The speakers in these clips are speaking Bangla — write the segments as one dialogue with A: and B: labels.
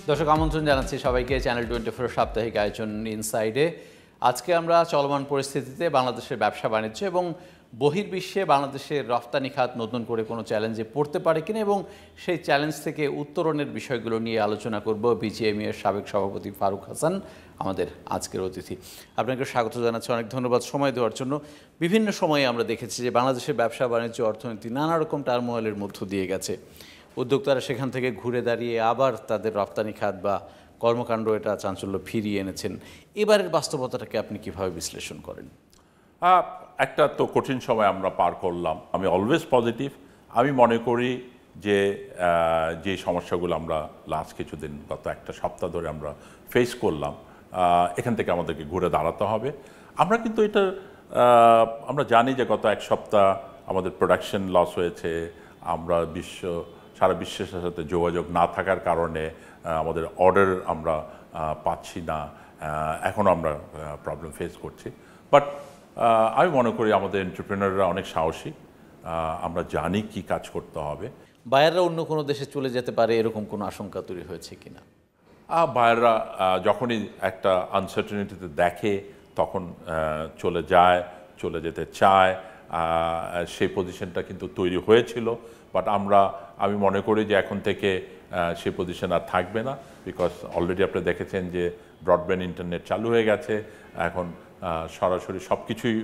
A: দর্শক আমন্ত্রণ জানাচ্ছি সবাইকে চ্যানেল 24 সাপ্তাহিক আয়োজন ইনসাইডে। আজকে আমরা চলমান পরিস্থিতিতে বাংলাদেশের ব্যবসা বাণিজ্য এবং বহির্বিশ্বে বাংলাদেশের রফতানি খাত নতুন করে কোনো চ্যালেঞ্জে পড়তে পারে কিনা এবং সেই চ্যালেঞ্জ থেকে উত্তরণের বিষয়গুলো নিয়ে আলোচনা করব বিজিএমইএ এর সাবেক সভাপতি ফারুক হাসান আমাদের আজকের অতিথি। আপনাকে স্বাগত জানাচ্ছি, অনেক ধন্যবাদ সময় দেওয়ার জন্য। বিভিন্ন সময়ে আমরা দেখেছি যে বাংলাদেশের ব্যবসা বাণিজ্য অর্থনীতি নানা রকম টার্মোয়েলের মধ্য দিয়ে গেছে। উদ্যোক্তারা সেখান থেকে ঘুরে দাঁড়িয়ে আবার তাদের রপ্তানি খাত বা কর্মকাণ্ড এটা চাঞ্চল্য ফিরিয়ে এনেছেন। এবারের বাস্তবতাটাকে আপনি কিভাবে বিশ্লেষণ করেন?
B: একটা তো কঠিন সময় আমরা পার করলাম। আমি অলওয়েজ পজিটিভ। আমি মনে করি যে যে সমস্যাগুলো আমরা লাস্ট কিছুদিন গত একটা সপ্তাহ ধরে আমরা ফেস করলাম, এখান থেকে আমাদেরকে ঘুরে দাঁড়াতে হবে। আমরা কিন্তু এটা আমরা জানি যে গত এক সপ্তাহ আমাদের প্রোডাকশন লস হয়েছে। আমরা সারা বিশ্বের সাথে যোগাযোগ না থাকার কারণে আমাদের অর্ডার আমরা পাচ্ছি না, এখনও আমরা প্রবলেম ফেস করছি। বাট আমি মনে করি আমাদের এন্টারপ্রেনাররা অনেক সাহসী, আমরা জানি কি কাজ করতে হবে।
A: বায়াররা অন্য কোনো দেশে চলে যেতে পারে এরকম কোনো আশঙ্কা তৈরি হয়েছে কিনা?
B: বায়াররা যখনই একটা আনসার্টেনিটিতে দেখে তখন চলে যেতে চায়। সেই পজিশনটা কিন্তু তৈরি হয়েছিল, বাট আমি মনে করি যে এখন থেকে সেই পজিশন আর থাকবে না। বিকজ অলরেডি আপনি দেখেছেন যে ব্রডব্যান্ড ইন্টারনেট চালু হয়ে গেছে। এখন সরাসরি সব কিছুই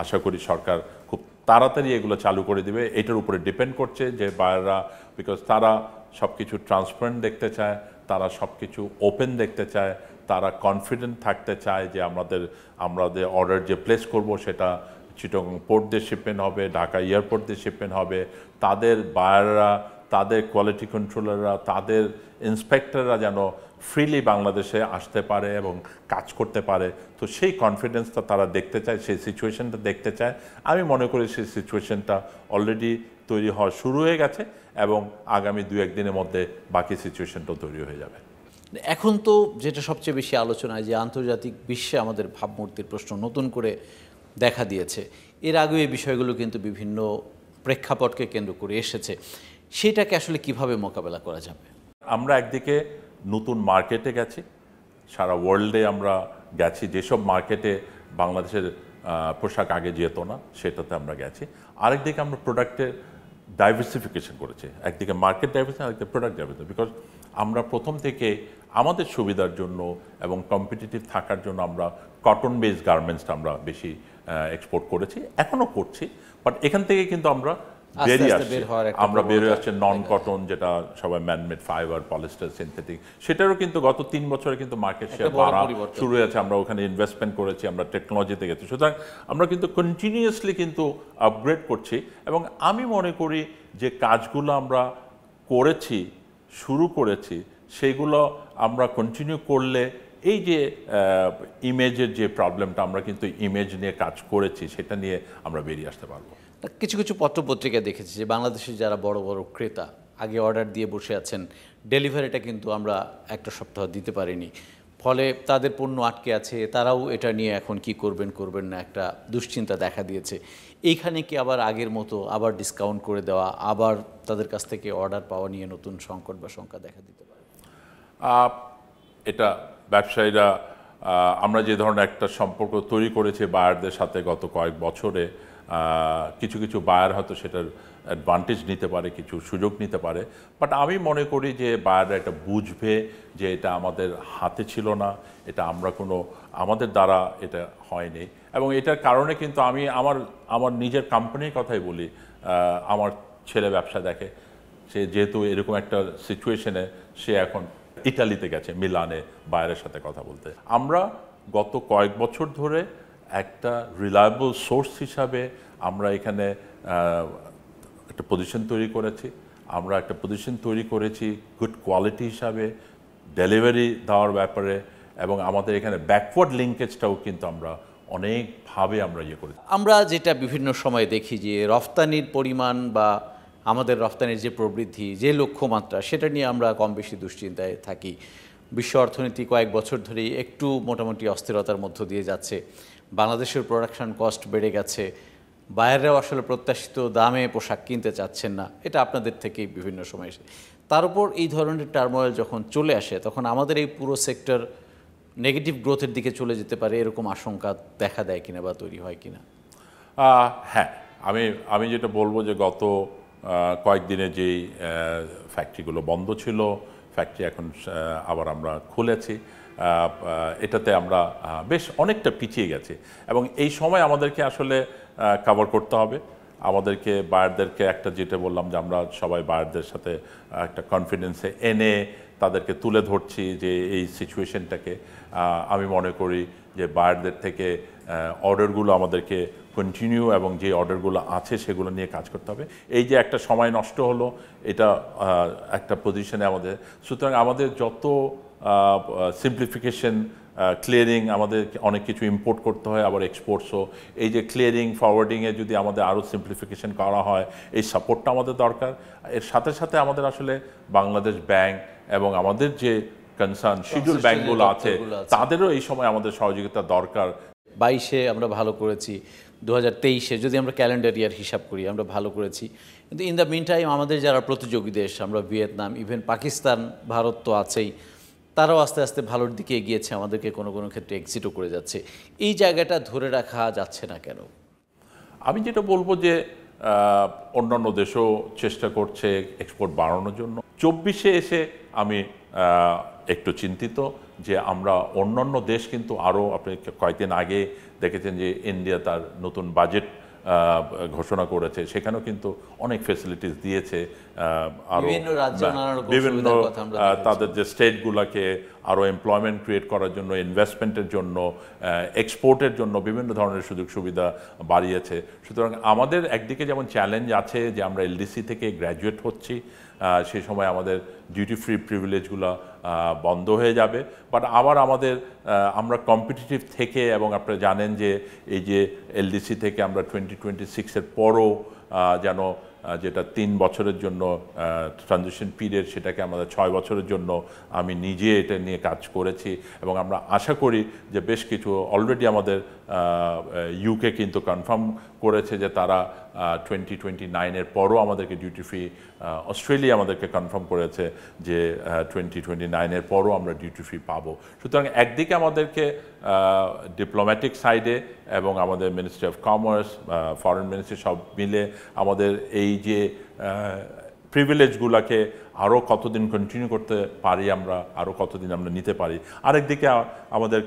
B: আশা করি সরকার খুব তাড়াতাড়ি এগুলো চালু করে দেবে। এটার উপরে ডিপেন্ড করছে যে বায়াররা, বিকজ তারা সব কিছু ট্রান্সপারেন্ট দেখতে চায়, তারা সব কিছু ওপেন দেখতে চায়, তারা কনফিডেন্ট থাকতে চায় যে আমাদের অর্ডার যে প্লেস করব সেটা চিটাগং পোর্ট দিয়ে শিপমেন্ট হবে, ঢাকা এয়ারপোর্ট দিয়ে শিপমেন্ট হবে। তাদের বায়াররা, তাদের কোয়ালিটি কন্ট্রোলাররা, তাদের ইন্সপেক্টররা যেন ফ্রিলি বাংলাদেশে আসতে পারে এবং কাজ করতে পারে। তো সেই কনফিডেন্সটা তারা দেখতে চায়, সেই সিচুয়েশনটা দেখতে চায়। আমি মনে করি সেই সিচুয়েশনটা অলরেডি তৈরি হওয়া শুরু হয়ে গেছে এবং আগামী 2-1 দিনের মধ্যে বাকি সিচুয়েশনটাও তৈরি হয়ে যাবে।
A: এখন তো যেটা সবচেয়ে বেশি আলোচনায় যে আন্তর্জাতিক বিশ্বে আমাদের ভাবমূর্তির প্রশ্ন নতুন করে দেখা দিয়েছে। এর আগেও এই বিষয়গুলো কিন্তু বিভিন্ন প্রেক্ষাপটকে কেন্দ্র করে এসেছে। সেটাকে আসলে কিভাবে মোকাবেলা করা যাবে?
B: আমরা একদিকে নতুন মার্কেটে গেছি, সারা ওয়ার্ল্ডে আমরা গেছি। যেসব মার্কেটে বাংলাদেশের পোশাক আগে যেত না সেটাতে আমরা গেছি। আরেকদিকে আমরা প্রোডাক্টের ডাইভার্সিফিকেশন করেছি। একদিকে মার্কেট ডাইভার্সিফিকেশন, আরেকদিকে প্রোডাক্ট ডাইভার্সিফিকেশন। বিকজ আমরা প্রথম থেকে আমাদের সুবিধার জন্য এবং কম্পিটিটিভ থাকার জন্য আমরা কটন বেসড গার্মেন্টসটা আমরা বেশি এক্সপোর্ট করেছি, এখনও করছি। বাট এখান থেকে কিন্তু আমরা বেরিয়ে আসছে নন কটন, যেটা সবাই ম্যানমেড ফাইবার, পলিস্টার, সিনথেটিক। সেটারও কিন্তু গত 3 বছরে কিন্তু মার্কেট শেয়ার বাড়া শুরু হয়েছে। আমরা ওখানে ইনভেস্টমেন্ট করেছি, আমরা টেকনোলজিতে গেছি। সুতরাং আমরা কিন্তু কন্টিনিউয়াসলি কিন্তু আপগ্রেড করছি এবং আমি মনে করি যে কাজগুলো আমরা শুরু করেছি সেগুলো আমরা কন্টিনিউ করলে এই যে ইমেজের যে প্রবলেমটা, আমরা কিন্তু ইমেজ নিয়ে কাজ করেছি, সেটা নিয়ে আমরা বেরিয়ে আসতে পারবো।
A: কিছু কিছু পত্রপত্রিকা দেখেছি যে বাংলাদেশের যারা বড় বড় ক্রেতা আগে অর্ডার দিয়ে বসে আছেন, ডেলিভারিটা কিন্তু আমরা একটা সপ্তাহ দিতে পারিনি, ফলে তাদের পণ্য আটকে আছে। তারাও এটা নিয়ে এখন কি করবেন না একটা দুশ্চিন্তা দেখা দিয়েছে। এইখানে কি আবার আগের মতো আবার ডিসকাউন্ট করে দেওয়া, আবার তাদের কাছ থেকে অর্ডার পাওয়া নিয়ে নতুন সংকট বা শঙ্কা দেখা দিতে পারে?
B: এটা ব্যবসায়ীরা, আমরা যে ধরনের একটা সম্পর্ক তৈরি করেছি বায়ারদের সাথে গত কয়েক বছরে, কিছু কিছু বায়ার হয়তো সেটার অ্যাডভান্টেজ নিতে পারে, কিছু সুযোগ নিতে পারে। বাট আমি মনে করি যে বায়াররা এটা বুঝবে যে এটা আমাদের হাতে ছিল না, এটা আমাদের দ্বারা এটা হয়নি। এবং এটার কারণে কিন্তু আমি আমার নিজের কোম্পানির কথাই বলি, আমার ছেলে ব্যবসা দেখে, সে যেহেতু এরকম একটা সিচুয়েশনে সে এখন ইটালিতে গেছে, মিলানে বায়ারের সাথে কথা বলতে। আমরা গত কয়েক বছর ধরে একটা রিলায়েবল সোর্স হিসাবে আমরা এখানে একটা পজিশন তৈরি করেছি। আমরা একটা পজিশন তৈরি করেছি গুড কোয়ালিটি হিসাবে, ডেলিভারি দেওয়ার ব্যাপারে, এবং আমাদের এখানে ব্যাকওয়ার্ড লিঙ্কেজটাও কিন্তু আমরা অনেকভাবে আমরা করেছি।
A: আমরা যেটা বিভিন্ন সময় দেখি যে রফতানির পরিমাণ বা আমাদের রফতানির যে প্রবৃদ্ধি, যে লক্ষ্যমাত্রা, সেটা নিয়ে আমরা কম বেশি দুশ্চিন্তায় থাকি। বিশ্ব অর্থনীতি কয়েক বছর ধরেই একটু মোটামুটি অস্থিরতার মধ্য দিয়ে যাচ্ছে। বাংলাদেশের প্রোডাকশন কস্ট বেড়ে গেছে, বায়াররাও আসলে প্রত্যাশিত দামে পোশাক কিনতে চাচ্ছেন না, এটা আপনাদের থেকেই বিভিন্ন সময় এসে। তার উপর এই ধরনের টার্মোয়েল যখন চলে আসে তখন আমাদের এই পুরো সেক্টর নেগেটিভ গ্রোথের দিকে চলে যেতে পারে, এরকম আশঙ্কা দেখা দেয় কিনা বা তৈরি হয় কিনা?
B: হ্যাঁ, আমি যেটা বলবো যে গত কয়েকদিনে যেই ফ্যাক্টরিগুলো বন্ধ ছিল, ফ্যাক্টরি এখন আবার আমরা খুলেছি, এটাতে আমরা বেশ অনেকটা পিছিয়ে গেছি এবং এই সময় আমাদেরকে আসলে কভার করতে হবে। আমাদেরকে বায়ারদেরকে একটা যেটা বললাম যে আমরা সবাই বায়ারদের সাথে একটা কনফিডেন্সে এনে তাদেরকে তুলে ধরছি যে এই সিচুয়েশনটাকে। আমি মনে করি যে বায়ারদের থেকে অর্ডারগুলো আমাদেরকে কন্টিনিউ এবং যে অর্ডারগুলো আছে সেগুলো নিয়ে কাজ করতে হবে। এই যে একটা সময় নষ্ট হলো, এটা একটা পজিশনে আমাদের, সুতরাং আমাদের যত সিম্পলিফিকেশন, ক্লিয়ারিং, আমাদের অনেক কিছু ইম্পোর্ট করতে হয়, আবার এক্সপোর্টসও, এই যে ক্লিয়ারিং ফরওয়ার্ডিংয়ে যদি আমাদের আরও সিম্পলিফিকেশন করা হয়, এই সাপোর্টটা আমাদের দরকার। এর সাথে সাথে আমাদের আসলে বাংলাদেশ ব্যাংক এবং আমাদের যে কনসার্ন শিডিউল ব্যাংকগুলো আছে তাদেরও এই সময় আমাদের সহযোগিতা দরকার।
A: 22-এ আমরা ভালো করেছি, 2023-এ যদি আমরা ক্যালেন্ডার ইয়ার হিসাব করি আমরা ভালো করেছি, কিন্তু ইন দ্য মিন টাইম আমাদের যারা প্রতিযোগী দেশ, আমরা ভিয়েতনাম, ইভেন পাকিস্তান, ভারত তো আছেই, তারাও আস্তে আস্তে ভালোর দিকে এগিয়েছে, আমাদেরকে কোনো কোনো ক্ষেত্রে এক্সিটও করে যাচ্ছে। এই জায়গাটা ধরে রাখা যাচ্ছে না কেন?
B: আমি যেটা বলবো যে অন্যান্য দেশও চেষ্টা করছে এক্সপোর্ট বাড়ানোর জন্য। 24-এ এসে আমি একটু চিন্তিত যে আমরা অন্যান্য দেশ কিন্তু আরও, আপনি কয়েকদিন আগে দেখেছেন যে ইন্ডিয়া তার নতুন বাজেট ঘোষণা করেছে, সেখানেও কিন্তু অনেক ফেসিলিটিস দিয়েছে, আরও বিভিন্ন তাদের যে স্টেটগুলোকে আরও এমপ্লয়মেন্ট ক্রিয়েট করার জন্য, ইনভেস্টমেন্টের জন্য, এক্সপোর্টের জন্য বিভিন্ন ধরনের সুযোগ সুবিধা বাড়িয়েছে। সুতরাং আমাদের একদিকে যেমন চ্যালেঞ্জ আছে যে আমরা এলডিসি থেকে গ্র্যাজুয়েট হচ্ছি, সেই সময় আমাদের ডিউটি ফ্রি প্রিভিলেজগুলো বন্ধ হয়ে যাবে, বাট আবার আমরা কম্পিটিটিভ থেকে, এবং আপনারা জানেন যে এই যে এলডিসি থেকে আমরা 2026-এর পরও যেন যেটা 3 বছরের জন্য ট্রানজিশন পিরিয়ড, সেটাকে আমাদের 6 বছরের জন্য আমি নিজে এটা নিয়ে কাজ করেছি এবং আমরা আশা করি যে বেশ কিছু অলরেডি আমাদের ইউকে কিন্তু কনফার্ম করেছে যে তারা 2029-এর পরও আমাদেরকে ডিউটি ফ্রি, অস্ট্রেলিয়া আমাদেরকে কনফার্ম করেছে যে 2029-এর পরও আমরা ডিউটি ফ্রি পাবো। সুতরাং একদিকে আমাদেরকে ডিপ্লোম্যাটিক সাইডে এবং আমাদের ministry of commerce, foreign ministry সব মিলে আমাদের এই যে প্রিভিলেজগুলোকে আরও কতদিন কন্টিনিউ করতে পারি, আমরা আরও কতদিন আমরা নিতে পারি। আরেকদিকে আমাদের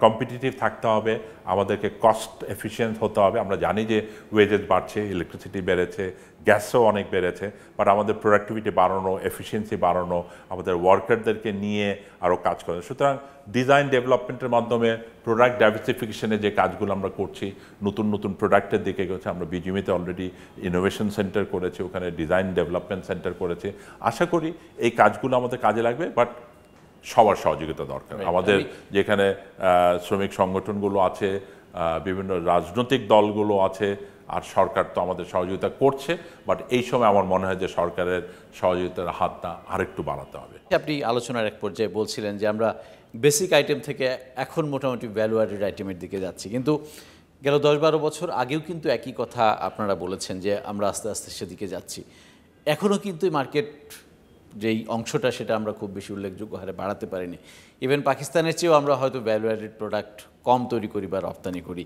B: কম্পিটিটিভ থাকতে হবে, আমাদেরকে কস্ট এফিশিয়েন্ট হতে হবে। আমরা জানি যে ওয়েজেস বাড়ছে, ইলেকট্রিসিটি বেড়েছে, গ্যাসও অনেক বেড়েছে, বাট আমাদের প্রোডাক্টিভিটি বাড়ানো, এফিসিয়েন্সি বাড়ানো, আমাদের ওয়ার্কারদেরকে নিয়ে আরও কাজ করে। সুতরাং ডিজাইন ডেভেলপমেন্টের মাধ্যমে প্রোডাক্ট ডাইভার্সিফিকেশনের যে কাজগুলো আমরা করছি, নতুন নতুন প্রোডাক্টের দিকে গেছে, আমরা বিজিএমইতে অলরেডি ইনোভেশন সেন্টার করেছি, ওখানে ডিজাইন ডেভেলপমেন্ট সেন্টার করেছি। আশা করি এই কাজগুলো আমাদের কাজে লাগবে, বাট সবার সহযোগিতা দরকার। আমাদের যেখানে শ্রমিক সংগঠনগুলো আছে, বিভিন্ন রাজনৈতিক দলগুলো আছে, আর সরকার তো আমাদের সহযোগিতা করছে, বাট এই সময় আমার মনে হয় যে সরকারের সহযোগিতার হাতটা আরেকটু বাড়াতে হবে।
A: আপনি আলোচনার এক পর্যায়ে বলছিলেন যে আমরা বেসিক আইটেম থেকে এখন মোটামুটি ভ্যালু অ্যাডেড আইটেমের দিকে যাচ্ছি, কিন্তু গেল 10-12 বছর আগেও কিন্তু একই কথা আপনারা বলেছেন যে আমরা আস্তে আস্তে সেদিকে যাচ্ছি। এখনও কিন্তু মার্কেট যেই অংশটা, সেটা আমরা খুব বেশি উল্লেখযোগ্য হারে বাড়াতে পারিনি। ইভেন পাকিস্তানের চেয়েও আমরা হয়তো ভ্যালু অ্যাডেড প্রোডাক্ট কম তৈরি করি বা রপ্তানি করি।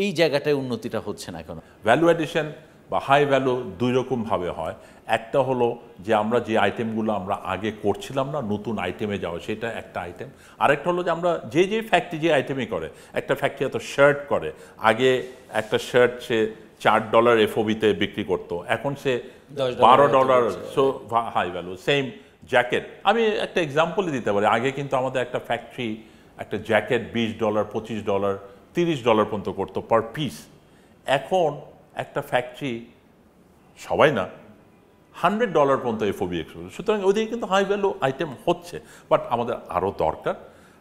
A: এই জায়গাটায় উন্নতিটা হচ্ছে না এখনো।
B: ভ্যালু অ্যাডিশন বা হাই ভ্যালু দুই রকমভাবে হয়। একটা হলো যে আমরা যে আইটেমগুলো আমরা আগে করছিলাম না, নতুন আইটেমে যাওয়া, সেটা একটা আইটেম। আরেকটা হলো যে আমরা যে ফ্যাক্টরি যে আইটেমই করে, একটা ফ্যাক্টরি এত শার্ট করে, আগে একটা শার্ট সে $4 এফওবিতে বিক্রি করতো, এখন সে $12, so high value. Same jacket, আমি একটা এক্সাম্পলই দিতে পারি। আগে কিন্তু আমাদের একটা ফ্যাক্টরি একটা জ্যাকেট $20, $25, $30 পর্যন্ত করতো পার পিস। এখন একটা ফ্যাক্টরি, সবাই না, $100 পর্যন্ত এফওবি এক্সপোর্ট। সুতরাং ওইদিকে কিন্তু হাই ভ্যালু আইটেম হচ্ছে, বাট আমাদের আরও দরকার।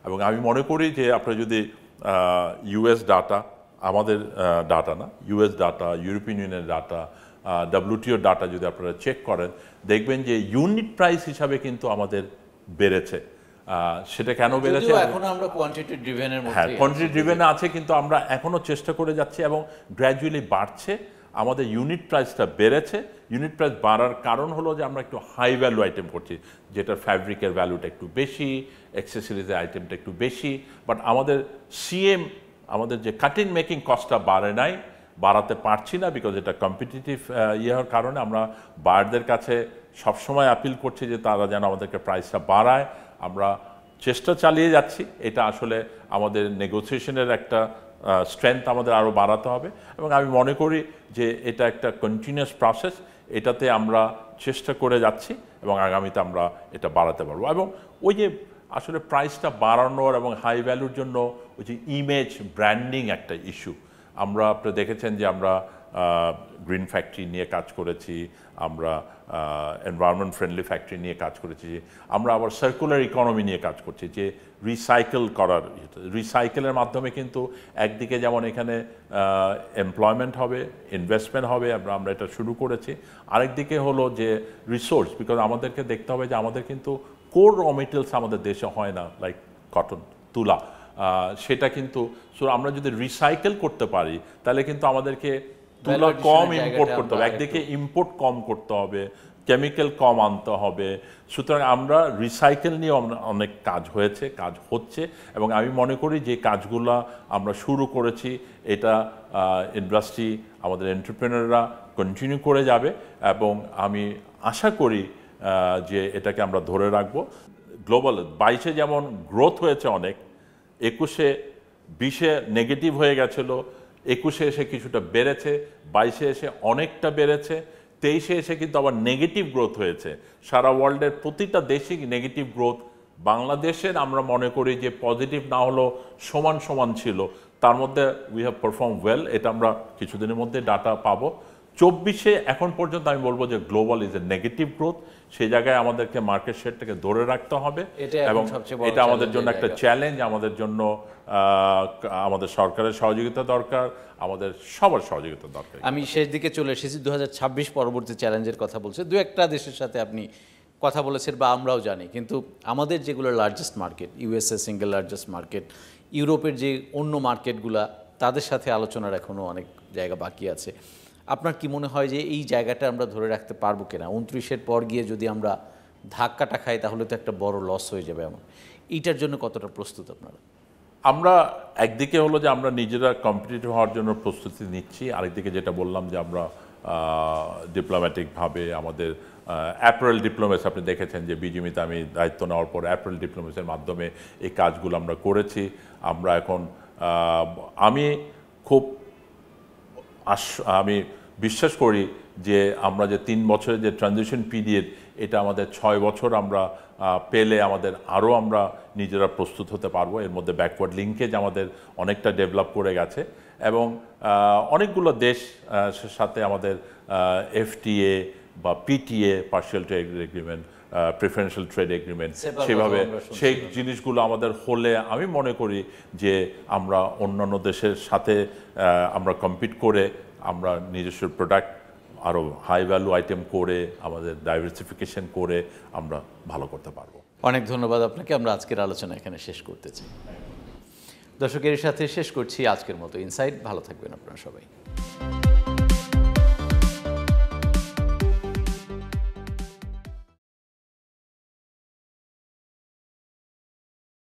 B: এবং আমি মনে করি যে আপনারা যদি ইউএস ডাটা, আমাদের ডাটা না, ইউএস ডাটা, ইউরোপিয়ান ইউনিয়নের ডাটা, WTO ডাটা যদি আপনারা চেক করেন, দেখবেন যে ইউনিট প্রাইস হিসাবে কিন্তু আমাদের বেড়েছে। সেটা কেন বেড়েছে?
A: এখন আমরা কোয়ান্টিটি ড্রিভেনের মধ্যে,
B: হ্যাঁ, কোয়ান্টিটি ড্রিভেন আছে, কিন্তু আমরা এখনও চেষ্টা করে যাচ্ছি এবং গ্র্যাজুয়ালি বাড়ছে। আমাদের ইউনিট প্রাইসটা বেড়েছে। ইউনিট প্রাইস বাড়ার কারণ হলো যে আমরা একটু হাই ভ্যালু আইটেম করছি, যেটার ফ্যাব্রিকের ভ্যালুটা একটু বেশি, অ্যাক্সেসরিজের আইটেমটা একটু বেশি, বাট আমাদের সিএম আমাদের যে কাটিং মেকিং কস্টটা বাড়াতে পারছি না, বিকজ এটা কম্পিটিটিভ হওয়ার কারণে আমরা বায়ারদের কাছে সবসময় আপিল করছি যে তারা যেন আমাদেরকে প্রাইসটা বাড়ায়। আমরা চেষ্টা চালিয়ে যাচ্ছি, এটা আসলে আমাদের নেগোসিয়েশনের একটা স্ট্রেংথ আমাদের আরও বাড়াতে হবে, এবং আমি মনে করি যে এটা একটা কন্টিনিউয়াস প্রসেস, এটাতে আমরা চেষ্টা করে যাচ্ছি এবং আগামীতে আমরা এটা বাড়াতে পারবো। এবং ওই যে আসলে প্রাইসটা বাড়ানোর এবং হাই ভ্যালুর জন্য ওই যে ইমেজ ব্র্যান্ডিং একটা ইস্যু, আপনি দেখেছেন যে আমরা গ্রিন ফ্যাক্টরি নিয়ে কাজ করেছি, আমরা এনভায়রনমেন্ট ফ্রেন্ডলি ফ্যাক্টরি নিয়ে কাজ করেছি, আমরা আবার সার্কুলার ইকোনমি নিয়ে কাজ করছি, যে রিসাইকেলের মাধ্যমে কিন্তু একদিকে যেমন এখানে এমপ্লয়মেন্ট হবে, ইনভেস্টমেন্ট হবে, আমরা এটা শুরু করেছি, আরেকদিকে হলো যে রিসোর্স, বিকজ আমাদেরকে দেখতে হবে যে আমাদের কিন্তু কোর র মেটেরিয়ালস আমাদের দেশে হয় না, লাইক কটন, তুলা, সেটা কিন্তু আমরা যদি রিসাইকেল করতে পারি তাহলে কিন্তু আমাদেরকে তুলা কম ইম্পোর্ট করতে হবে, একদিকে ইম্পোর্ট কম করতে হবে, কেমিক্যাল কম আনতে হবে। সুতরাং আমরা রিসাইকেল নিয়ে অনেক কাজ হয়েছে, কাজ হচ্ছে, এবং আমি মনে করি যে কাজগুলো আমরা শুরু করেছি এটা ইন্ডাস্ট্রি, আমাদের এন্টারপ্রেনাররা কন্টিনিউ করে যাবে, এবং আমি আশা করি যে এটাকে আমরা ধরে রাখবো। গ্লোবাল 22-এ যেমন গ্রোথ হয়েছে অনেক, 21-এ 20-এ নেগেটিভ হয়ে গেছিল, 21-এ এসে কিছুটা বেড়েছে, 22-এ এসে অনেকটা বেড়েছে, 23-এ এসে কিন্তু আবার নেগেটিভ গ্রোথ হয়েছে। সারা ওয়ার্ল্ডের প্রতিটা দেশই নেগেটিভ গ্রোথ, বাংলাদেশের আমরা মনে করি যে পজিটিভ না হলেও সমান সমান ছিল, তার মধ্যে উই হ্যাভ পারফর্ম ওয়েল, এটা আমরা কিছুদিনের মধ্যে ডাটা পাবো। 24-এ এখন পর্যন্ত আমি বলবো যে global is a negative growth, সেই জায়গায় আমাদেরকে মার্কেট শেয়ারটাকে ধরে রাখতে হবে, এবং এটা আমাদের জন্য একটা চ্যালেঞ্জ, আমাদের জন্য আমাদের সরকারের সহযোগিতা দরকার, আমাদের সবার সহযোগিতা দরকার।
A: আমি শেষ দিকে চলে এসেছি, 2026 পরবর্তী চ্যালেঞ্জের কথা বলছে, দু একটা দেশের সাথে আপনি কথা বলেছেন বা আমরাও জানি, কিন্তু আমাদের যেগুলো largest market, USA single largest market, ইউরোপের যে অন্য মার্কেটগুলা, তাদের সাথে আলোচনার এখনও অনেক জায়গা বাকি আছে। আপনার কি মনে হয় যে এই জায়গাটা আমরা ধরে রাখতে পারবো কিনা? 29-এর পর গিয়ে যদি আমরা ধাক্কাটা খাই তাহলে তো একটা বড় লস হয়ে যাবে। এমন এইটার জন্য কতটা প্রস্তুত আপনারা?
B: আমরা একদিকে হলো যে আমরা নিজেরা কম্পিটিটিভ হওয়ার জন্য প্রস্তুতি নিচ্ছি, আরেকদিকে যেটা বললাম যে আমরা ডিপ্লোম্যাটিকভাবে আমাদের অ্যাপারেল ডিপ্লোমেসি, আপনি দেখেছেন যে বিজিএমইতে আমি দায়িত্ব নেওয়ার পর অ্যাপারেল ডিপ্লোমেসির মাধ্যমে এই কাজগুলো আমরা করেছি। আমরা এখন আমি বিশ্বাস করি যে আমরা যে 3 বছরের যে ট্রানজিশন পিরিয়ড, এটা আমাদের 6 বছর আমরা পেলে আমাদের আরও আমরা নিজেরা প্রস্তুত হতে পারবো। এর মধ্যে ব্যাকওয়ার্ড লিঙ্কেজ আমাদের অনেকটা ডেভেলপ করে গেছে, এবং অনেকগুলো দেশ সাথে আমাদের এফটিএ বা PTA, partial trade agreement, preferential trade agreement, সেভাবে সেই জিনিসগুলো আমাদের হলে আমি মনে করি যে আমরা অন্যান্য দেশের সাথে আমরা কম্পিট করে আমরা নিজস্ব প্রোডাক্ট আরও হাই ভ্যালু আইটেম করে, আমাদের ডাইভার্সিফিকেশন করে আমরা ভালো করতে পারবো।
A: অনেক ধন্যবাদ আপনাকে। আমরা আজকের আলোচনা এখানে শেষ করতে চাই। দর্শকের সাথে শেষ করছি আজকের মতো ইনসাইট। ভালো থাকবেন আপনারা সবাই।